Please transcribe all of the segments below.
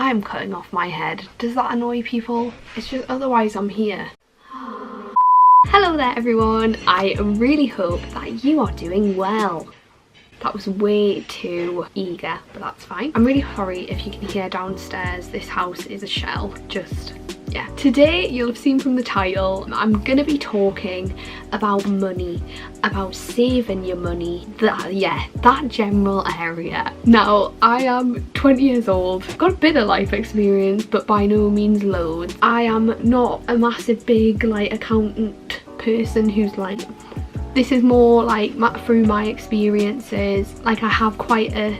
I'm cutting off my head. Does that annoy people? It's just, otherwise I'm here. Hello there everyone, I really hope that you are doing well. That was way too eager, but that's fine. I'm really sorry if you can hear downstairs, this house is a shell, just, yeah. Today, you'll have seen from the title, I'm gonna be talking about money, about saving your money, that general area. Now, I am 20 years old, I've got a bit of life experience, but by no means loads. I am not a massive big like accountant person who's like, this is more like through my experiences, like I have quite a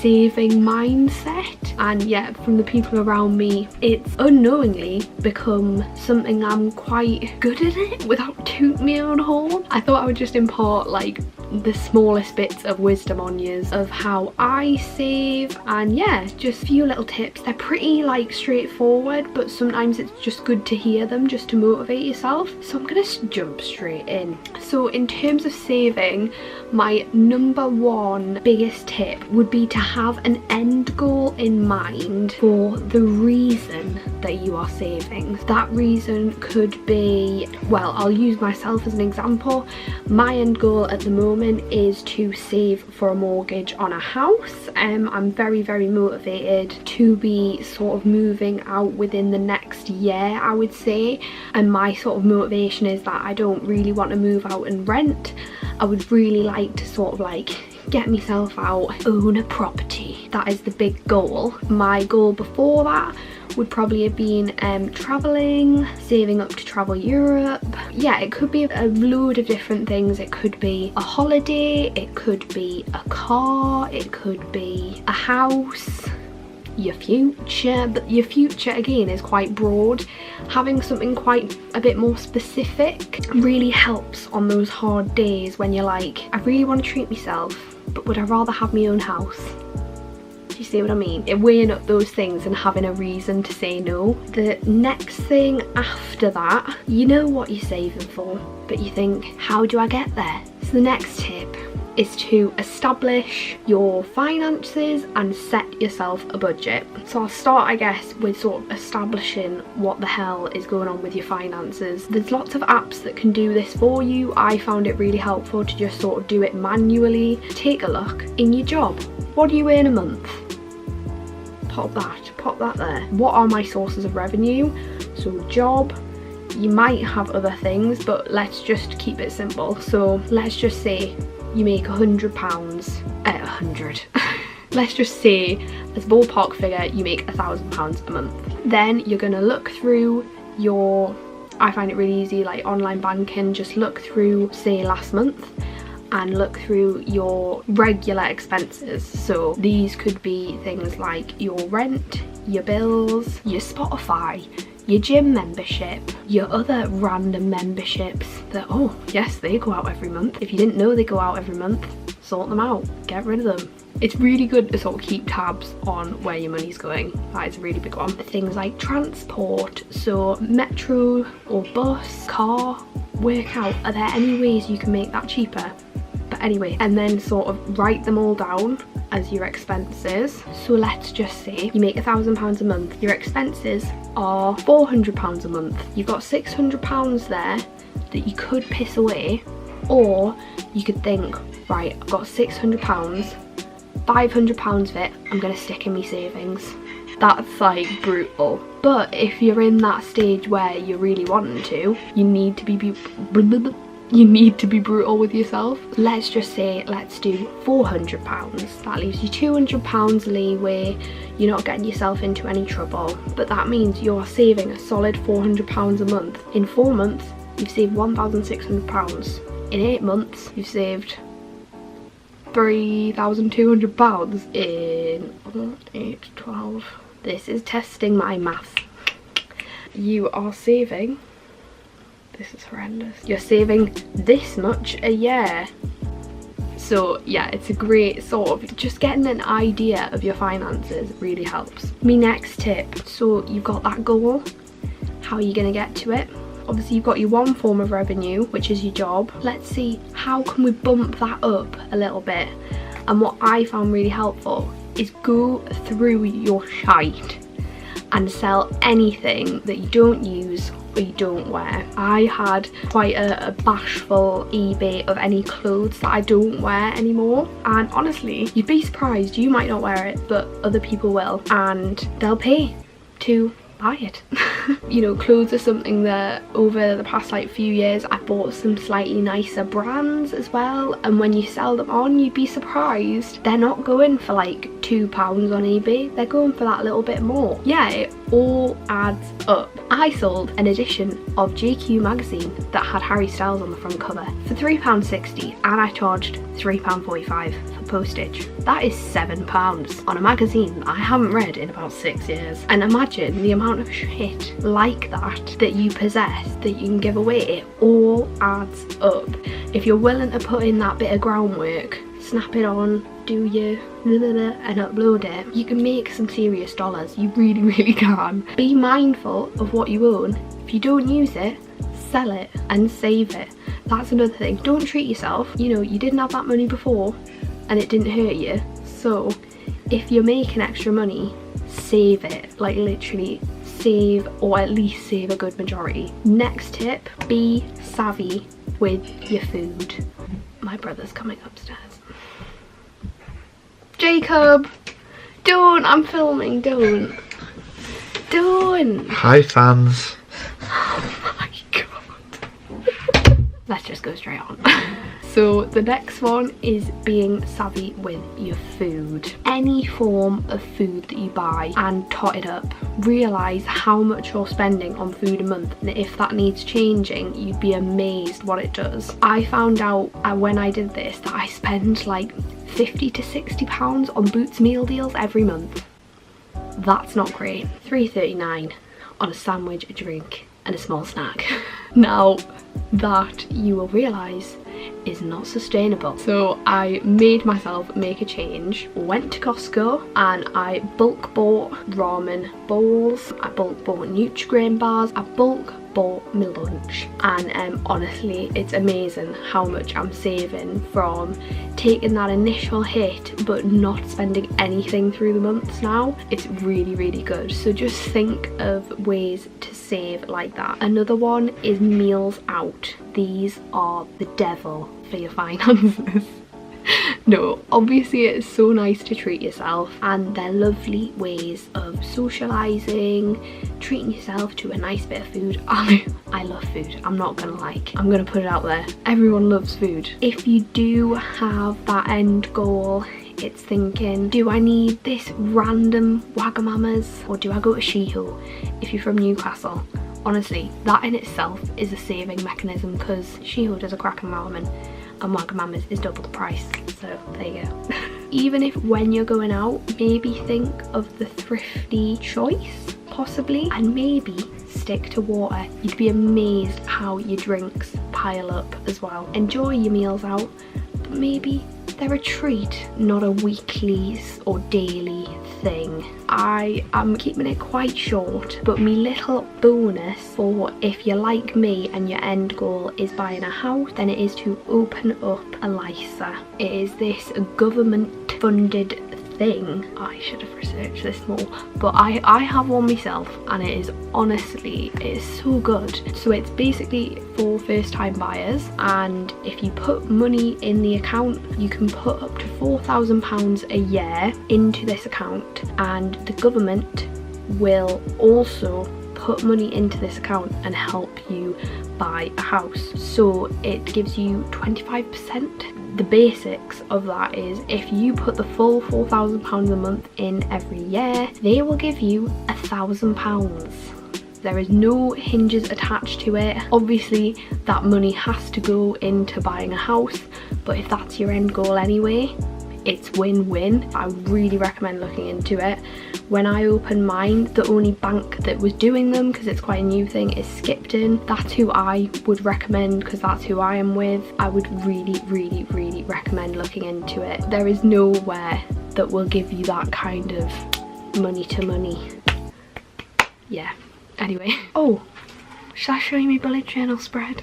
saving mindset, and yeah, from the people around me it's unknowingly become something I'm quite good at it without tooting my own horn. I thought I would just impart like the smallest bits of wisdom on you of how I save, and yeah, just a few little tips. They're pretty like straightforward, but sometimes it's just good to hear them just to motivate yourself. So I'm gonna jump straight in. So in terms of saving, my number one biggest tip would be to have an end goal in mind for the reason that you are saving. That reason could be, well, I'll use myself as an example. My end goal at the moment is to save for a mortgage on a house. I'm very motivated to be sort of moving out within the next year, I would say, and my sort of motivation is that I don't really want to move out and rent. I would really like to sort of like get myself out, own a property. That is the big goal. My goal before that would probably have been traveling, saving up to travel Europe. Yeah, it could be a load of different things. It could be a holiday, it could be a car, it could be a house, your future. But your future again is quite broad. Having something quite a bit more specific really helps on those hard days when you're like, I really want to treat myself, but would I rather have my own house? You see what I mean? Weighing up those things and having a reason to say no. The next thing after that, you know what you're saving for, but you think, how do I get there? So the next tip is to establish your finances and set yourself a budget. So I'll start, I guess, with sort of establishing what the hell is going on with your finances. There's lots of apps that can do this for you. I found it really helpful to just sort of do it manually. Take a look in your job. What do you earn a month? Pop that there. What are my sources of revenue? So job, you might have other things, but let's just keep it simple. So let's just say you make £100. Let's just say, as a ballpark figure, you make £1,000 a month. Then you're gonna look through your, I find it really easy, like online banking, just look through, say, last month, and look through your regular expenses. So these could be things like your rent, your bills, your Spotify, your gym membership, your other random memberships that, oh yes, they go out every month. If you didn't know they go out every month, sort them out, get rid of them. It's really good to sort of keep tabs on where your money's going. That is a really big one. Things like transport, so metro or bus, car, work out, are there any ways you can make that cheaper? But anyway, and then sort of write them all down as your expenses. So let's just say you make £1,000 a month. Your expenses are £400 a month. You've got £600 there that you could piss away, or you could think, right, I've got £600, £500 of it I'm gonna stick in my savings. That's like brutal. But if you're in that stage where you're really wanting to, you need to be brutal with yourself. Let's just say, let's do £400. That leaves you £200 leeway. You're not getting yourself into any trouble, but that means you're saving a solid £400 a month. In 4 months, you've saved £1,600. In 8 months, you've saved £3,200. In 8, 12. This is testing my maths. You are saving, this is horrendous, you're saving this much a year. So yeah, it's a great sort of, just getting an idea of your finances really helps. My next tip, so you've got that goal, how are you going to get to it? Obviously you've got your one form of revenue, which is your job. Let's see, how can we bump that up a little bit? And what I found really helpful is go through your shite. and sell anything that you don't use or you don't wear. I had quite a bashful eBay of any clothes that I don't wear anymore, and honestly you'd be surprised, you might not wear it but other people will, and they'll pay to buy it. You know, clothes are something that over the past like few years I bought some slightly nicer brands as well, and when you sell them on, you'd be surprised they're not going for like £2 on eBay, they're going for that little bit more. Yeah, it all adds up. I sold an edition of JQ magazine that had Harry Styles on the front cover for £3.60, and I charged £3.45 for postage. That is £7 on a magazine that I haven't read in about 6 years. And imagine the amount of shit like that you possess that you can give away. It all adds up. If you're willing to put in that bit of groundwork, snap it on, do your and upload it, you can make some serious dollars. You really can. Be mindful of what you own. If you don't use it, sell it and save it. That's another thing. Don't treat yourself. You know, you didn't have that money before and it didn't hurt you, so if you're making extra money, save it. Like literally save, or at least save a good majority. Next tip, be savvy with your food. My brother's coming upstairs. Jacob, don't, I'm filming, don't. Hi fans. Oh my god. Let's just go straight on. So the next one is being savvy with your food. Any form of food that you buy and tot it up. Realise how much you're spending on food a month, and if that needs changing, you'd be amazed what it does. I found out when I did this that I spend like £50 to £60 on Boots meal deals every month. That's not great. £3.39 on a sandwich, a drink and a small snack. Now that you will realise is not sustainable. So I made myself make a change, went to Costco and I bulk bought ramen bowls, I bulk bought Nutri-Grain bars, I bulk bought my lunch, and honestly it's amazing how much I'm saving from taking that initial hit but not spending anything through the months now. It's really good. So just think of ways to save like that. Another one is meals out. These are the devil for your finances. No, obviously it's so nice to treat yourself, and they're lovely ways of socialising, treating yourself to a nice bit of food. I love food, I'm not gonna lie. I'm gonna put it out there. Everyone loves food. If you do have that end goal, it's thinking, do I need this random Wagamama's or do I go to Sheho if you're from Newcastle? Honestly, that in itself is a saving mechanism because Sheho does a cracking ramen and Wagamama's is double the price. So there you go. Even if when you're going out, maybe think of the thrifty choice possibly, and maybe stick to water. You'd be amazed how your drinks pile up as well. Enjoy your meals out, but maybe they're a treat, not a weekly or daily thing. I am keeping it quite short, but my little bonus for if you're like me and your end goal is buying a house, then it is to open up a LISA. It is this government funded thing. I should have researched this more, but I have one myself and it is honestly, it is so good. So it's basically for first time buyers, and if you put money in the account, you can put up to £4,000 a year into this account, and the government will also put money into this account and help you buy a house. So it gives you 25%. The basics of that is if you put the full £4,000 a month in every year, they will give you £1,000. There is no hinges attached to it. Obviously that money has to go into buying a house, but if that's your end goal anyway, it's win-win. I really recommend looking into it. When I opened mine, the only bank that was doing them, because it's quite a new thing, is Skipton. That's who I would recommend because that's who I am with. I would really recommend looking into it. There is nowhere that will give you that kind of money to money. Yeah, anyway. Oh, should I show you my bullet journal spread?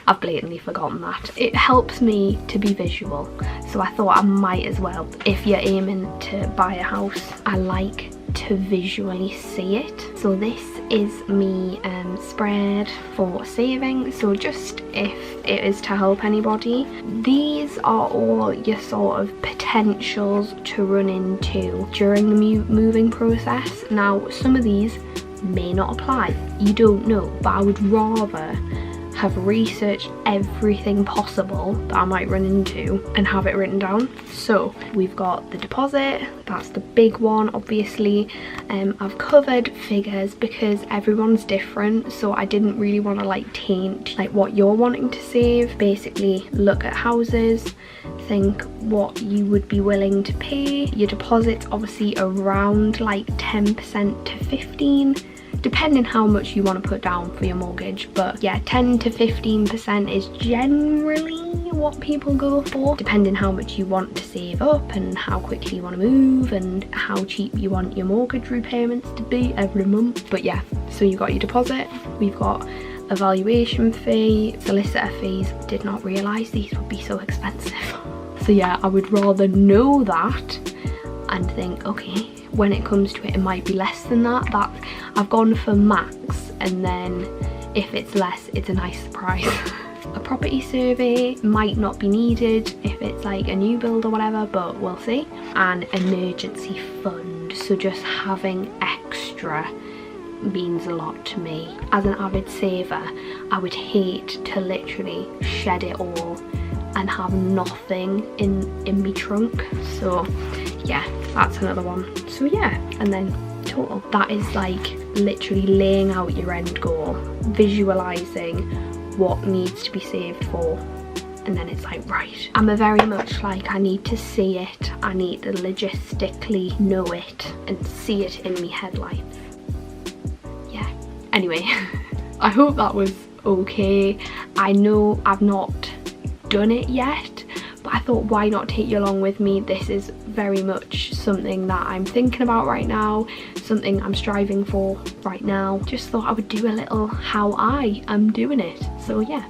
I've blatantly forgotten that. It helps me to be visual, so I thought I might as well. If you're aiming to buy a house, I like to visually see it. So this is me spread for saving, so just if it is to help anybody. These are all your sort of potentials to run into during the moving process. Now some of these may not apply, you don't know, but I would rather have researched everything possible that I might run into and have it written down. So we've got the deposit, that's the big one obviously. I've covered figures because everyone's different, so I didn't really want to like taint like what you're wanting to save. Basically look at houses, think what you would be willing to pay. Your deposit's obviously around like 10% to 15%, depending how much you want to put down for your mortgage, but yeah, 10 to 15% is generally what people go for, depending how much you want to save up and how quickly you want to move and how cheap you want your mortgage repayments to be every month. But yeah, so you got your deposit, we've got a valuation fee, solicitor fees. Did not realise these would be so expensive. So yeah, I would rather know that and think, okay, when it comes to it, it might be less than that. I've gone for max, and then if it's less, it's a nice surprise. A property survey might not be needed if it's like a new build or whatever, but we'll see. An emergency fund, so just having extra means a lot to me. As an avid saver, I would hate to literally shed it all and have nothing in me trunk. So yeah, that's another one. So yeah, and then total, that is like literally laying out your end goal, visualizing what needs to be saved for, and then it's like, right, I'm a very much like, I need to see it, I need to logistically know it and see it in me head life. Yeah, anyway. I hope that was okay. I know I've not done it yet, but I thought, why not take you along with me? This is very much something that I'm thinking about right now, something I'm striving for right now. Just thought I would do a little how I am doing it. So yeah,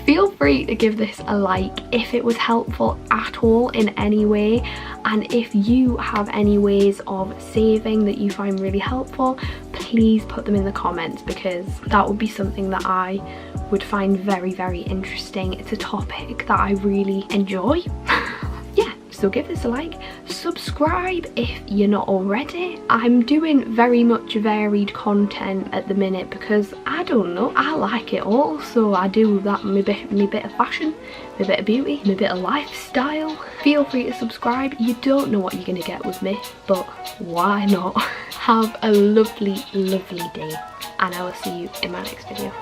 feel free to give this a like if it was helpful at all in any way, and if you have any ways of saving that you find really helpful, please put them in the comments, because that would be something that I would find very, very interesting. It's a topic that I really enjoy. Yeah, so give this a like, subscribe if you're not already. I'm doing very much varied content at the minute because I don't know, I like it all. So I do that, my bit of fashion, my bit of beauty, my bit of lifestyle. Feel free to subscribe. You don't know what you're gonna get with me, but why not? Have a lovely, lovely day, and I will see you in my next video.